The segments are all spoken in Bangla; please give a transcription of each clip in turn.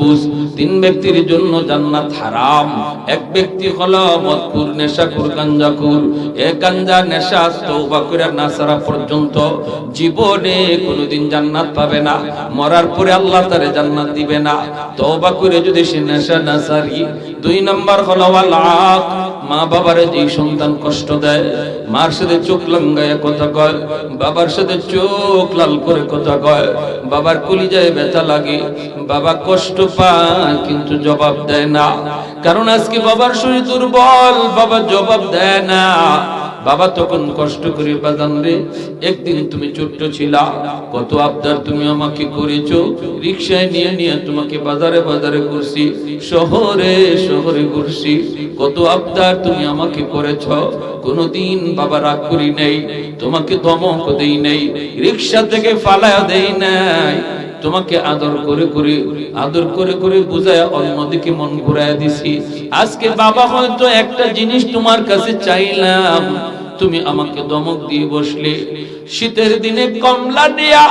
বুঝ, তিন ব্যক্তির জন্য জান্নাত হারাম। এক ব্যক্তি হলো মদখোর, নেশাখোর, গাঞ্জাখোর। এ গাঞ্জা নেশা তওবা করে না ছাড়া পর্যন্ত জীবনে কোনোদিন জান্নাত পাবে না। মরার পরে আল্লাহ তারে জান্নাত দিবে না তওবা করে যদি সে নেশা না ছাড়ি। দুই নাম্বার হলো ওয়ালাক, মা বাবারে যে সন্তান কষ্ট দেয়, মার সাথে চোখ লাঙ্গায় কথা কয়, বাবার সাথে চোখ লাল করে কথা কয়, বাবার কলিজায় ব্যথা লাগে, বাবা কষ্ট পায় কিন্তু জবাব দেয় না। কারণ আজকে বাবার শরীর দুর্বল, বাবা জবাব দেয় না। বাবা তখন কষ্ট করে বাজান রে, একদিন তুমি ছোট্ট ছিলা, কত আবদার তুমি আমাকে করেছো, রিকশায় নিয়ে নিয়ে তোমাকে বাজারে বাজারে ঘুরছি, শহরে শহরে ঘুরছি, কত আবদার তুমি আমাকে করেছ, কোনদিন বাবা রাগ করি নাই, তোমাকে ধমক দেই নাই, রিকশা থেকে ফালায়া দেই নাই, তোমাকে আদর করে করে বুঝায় অন্যদিকে মন ঘুরায় দিছি। আজকে বাবা হয়তো একটা জিনিস তোমার কাছে চাইলাম, তুমি আমাকে ধমক দিয়ে বসলে। শীতের দিনে কমলা নিয়া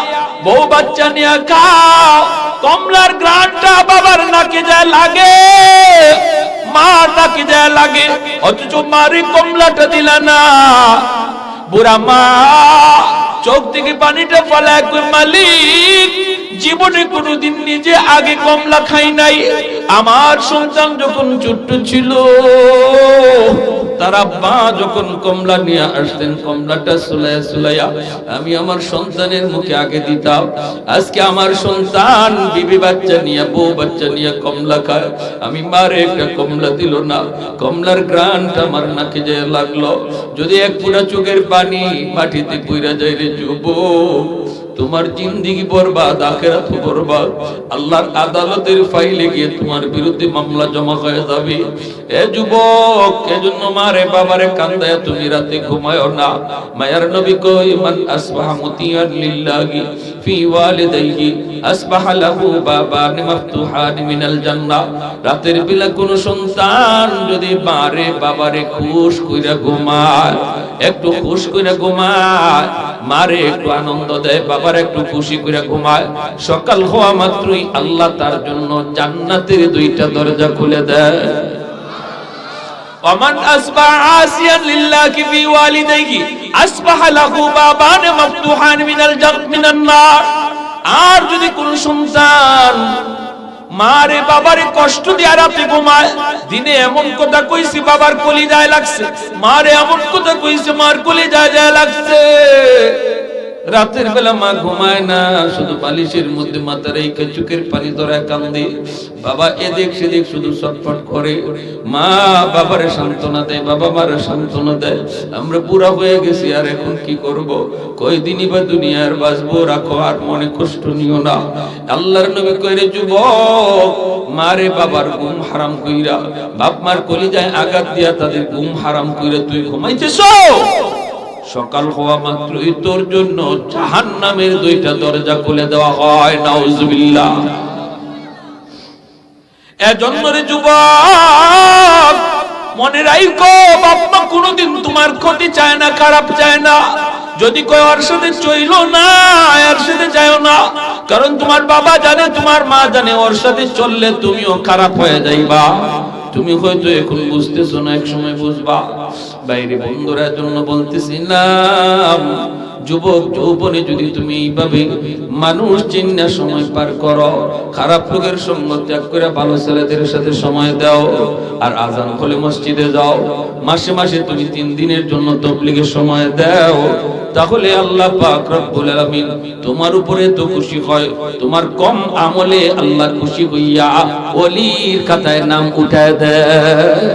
বউ বাচ্চা নিয়া খাও, কমলার গ্রানটা বাবার নাকে যায় লাগে, মার নাকে যায় লাগে, অথচ মারে কমলাটা দিলা না। বুড়া মা চোখ থেকে পানিটা ফলায় কই, মালিক জীবনে কোনোদিন নিজে আগে কমলা খাই নাই, আমার সন্তান যখন ছোট্ট ছিল তার আব্বা যখন কমলা নিয়ে আসতেন, কমলাটা সুলাইয়া সুলাইয়া আমি আমার সন্তানের মুখে আগে দিতাম। আজকে আমার সন্তান বিবি বাচ্চা নিয়ে বউ বাচ্চা নিয়ে কমলা খায়, আমি মারে একটা কমলা দিল না, কমলার গ্রানটা আমার নাকে যায় লাগলো। যদি এক ফোঁটা চোখের পানি মাটিতে পইরা যায় রে যুবক, তোমার জিন্দেগি বরবাদ, আখিরাত বরবাদ। আল্লাহর আদালতের ফাইলে গিয়ে তোমার বিরুদ্ধে মামলা জমা হয়ে যাবে। এ যুবক, এজন্য মারে বাবারে কান্দায় তুমি রাতে ঘুমায়ো না। মায়ার নবী কই, মান আসবাহা মুতিয়ান লিল্লাহি ফি ওয়ালিদাইহি আসবাহা লাহু বাবান মাফতুহান মিনাল জান্নাহ। রাতের বেলা কোন সন্তান যদি মারে বাবারে খুশ কইরা ঘুমায়, একটু খুশ কইরা ঘুমায়, মারে একটু আনন্দ দেয়, বাবার একটু খুশি করে ঘুমায়, সকাল হওয়া মাত্রই আল্লাহ তার জন্য জান্নাতের দুইটা দরজা খুলে দেয়। ওমান আসবাহা আসিয়ান লিল্লাহি ফি ওয়ালিদাইহি আসবাহা লাহু বাবান মাফতুহান মিনান নার। আর যদি কোন সন্তান মারে বাবারে কষ্ট দিয়ে রাতে ঘুমায়, দিনে এমন কথা কইছি বাবার কলিজায় লাগছে, মারে এমন কথা কইছে মার কলিজায় যায় লাগছে, রাতের বেলা মা ঘুমায় না, শুধু বালিশের মধ্যে মাথা রেখে চোখের পানি ধরায় কান্দে, বাবা এদিক সেদিক শুধু ছটফট করে, মা বাবারে সান্ত্বনা দেয়, বাবা মারে সান্ত্বনা দেয়। আমরা বুড়া হয়ে গেছি, আর এখন কি করব, কয়দিনই বা দুনিয়ার বাঁচবো, রাখো আর মনে কষ্ট নিও না। আল্লাহর নবী কইরে, যুবক মারে বাবার ঘুম হারাম কইরা, বাপ মার কলিজায় আঘাত দিয়া তাদের ঘুম হারাম কইরা তুই ঘুমাইতেছ, সকাল হওয়া মাত্রই তোর জন্য জাহান্নামের দুইটা দরজা খুলে দেওয়া হয়। নাউজুবিল্লাহ। এজন্য রে যুবক, মনে রাখো বাপ মা কোনোদিন তোমার ক্ষতি চায় না, খারাপ চায় না। যদি কই ওর সাথে চইলো না, এর সাথে যাও না, কারণ তোমার বাবা জানে, তোমার মা জানে, ওর সাথে চললে তুমিও খারাপ হয়ে যাইবা। তুমি হয়তো এখন বুঝতেছো না, এক সময় বুঝবা। বাইরে বন্ধুরা জন্য বলতেছি না, যুবক যৌবনে যদি তুমি এইভাবে মানুষ চিন্না সময় পার করো, খারাপ লোকের সঙ্গ ত্যাগ করে ভালো ছেলেদের সাথে সময় দাও, আর আজান হলে মসজিদে যাও, মাসে মাসে তুমি 3 দিনের জন্য তাবলীগের সময় দাও, তাহলে আল্লাহ পাক রব্বুল আলামিন তোমার উপরে তো খুশি হয়, তোমার কম আমলে আল্লাহ খুশি হইয়া ওলির খাতায় নাম উঠায় দেয়।